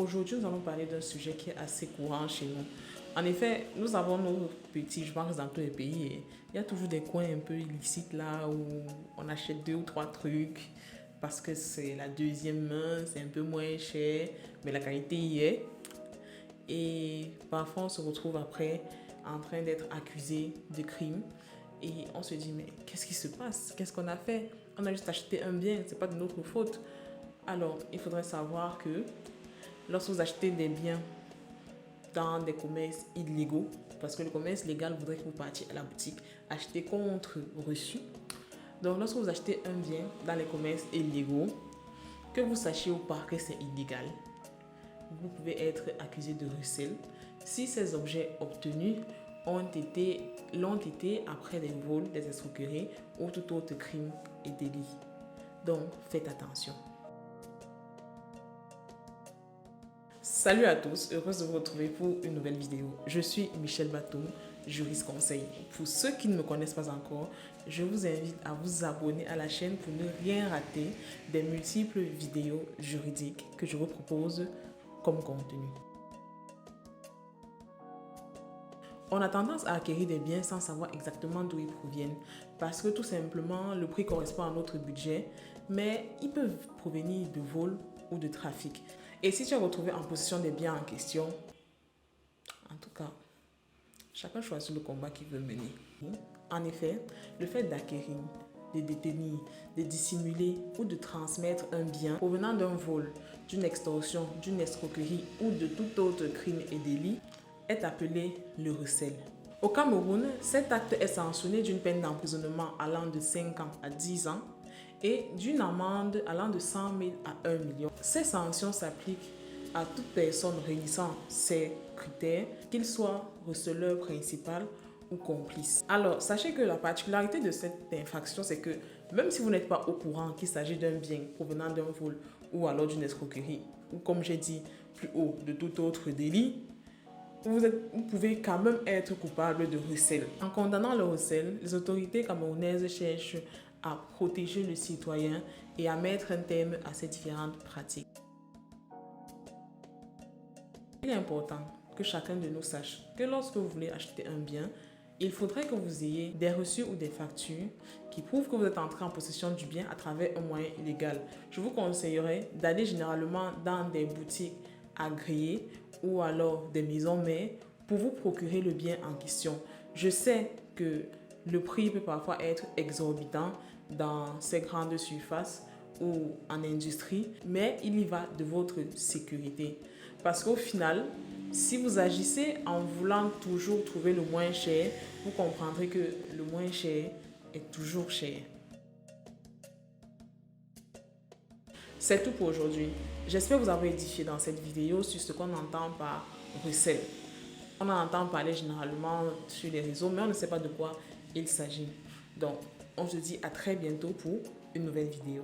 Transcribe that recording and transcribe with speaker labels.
Speaker 1: Aujourd'hui, nous allons parler d'un sujet qui est assez courant chez nous. En effet, nous avons nos petits, je pense dans tous les pays, il y a toujours des coins un peu illicites là où on achète 2 ou 3 trucs parce que c'est la deuxième main, c'est un peu moins cher, mais la qualité y est. Et parfois, on se retrouve après en train d'être accusé de crime. Et on se dit, mais qu'est-ce qui se passe? Qu'est-ce qu'on a fait? On a juste acheté un bien, c'est pas de notre faute. Alors, il faudrait savoir que lorsque vous achetez des biens dans des commerces illégaux, parce que le commerce légal voudrait que vous partiez à la boutique acheter contre reçu. Donc, lorsque vous achetez un bien dans les commerces illégaux, que vous sachiez ou pas que c'est illégal, vous pouvez être accusé de recel si ces objets obtenus l'ont été après des vols, des escroqueries ou tout autre crime et délit. Donc, faites attention. Salut à tous, heureuse de vous retrouver pour une nouvelle vidéo. Je suis Michel Batoum, juriste conseil. Pour ceux qui ne me connaissent pas encore, je vous invite à vous abonner à la chaîne pour ne rien rater des multiples vidéos juridiques que je vous propose comme contenu. On a tendance à acquérir des biens sans savoir exactement d'où ils proviennent parce que tout simplement le prix correspond à notre budget, mais ils peuvent provenir de vols ou de trafic. Et si tu es retrouvé en possession des biens en question, en tout cas, chacun choisit le combat qu'il veut mener. En effet, le fait d'acquérir, de détenir, de dissimuler ou de transmettre un bien provenant d'un vol, d'une extorsion, d'une escroquerie ou de tout autre crime et délit est appelé le recel. Au Cameroun, cet acte est sanctionné d'une peine d'emprisonnement allant de 5 ans à 10 ans et d'une amende allant de 100 000 à 1 million. Ces sanctions s'appliquent à toute personne réunissant ces critères, qu'il soit receleur principal ou complice. Alors, sachez que la particularité de cette infraction, c'est que même si vous n'êtes pas au courant qu'il s'agit d'un bien provenant d'un vol ou alors d'une escroquerie, ou comme j'ai dit plus haut, de tout autre délit, vous pouvez quand même être coupable de recel. En condamnant le recel, les autorités camerounaises cherchent à protéger le citoyen et à mettre un terme à ces différentes pratiques. Il est important que chacun de nous sache que lorsque vous voulez acheter un bien, il faudrait que vous ayez des reçus ou des factures qui prouvent que vous êtes entré en possession du bien à travers un moyen illégal. Je vous conseillerais d'aller généralement dans des boutiques agréées ou alors des maisons mères pour vous procurer le bien en question. Je sais que le prix peut parfois être exorbitant dans ces grandes surfaces ou en industrie, mais il y va de votre sécurité. Parce qu'au final, si vous agissez en voulant toujours trouver le moins cher, vous comprendrez que le moins cher est toujours cher. C'est tout pour aujourd'hui. J'espère vous avoir édifié dans cette vidéo sur ce qu'on entend par recel. On en entend parler généralement sur les réseaux, mais on ne sait pas de quoi il s'agit. Donc, on se dit à très bientôt pour une nouvelle vidéo.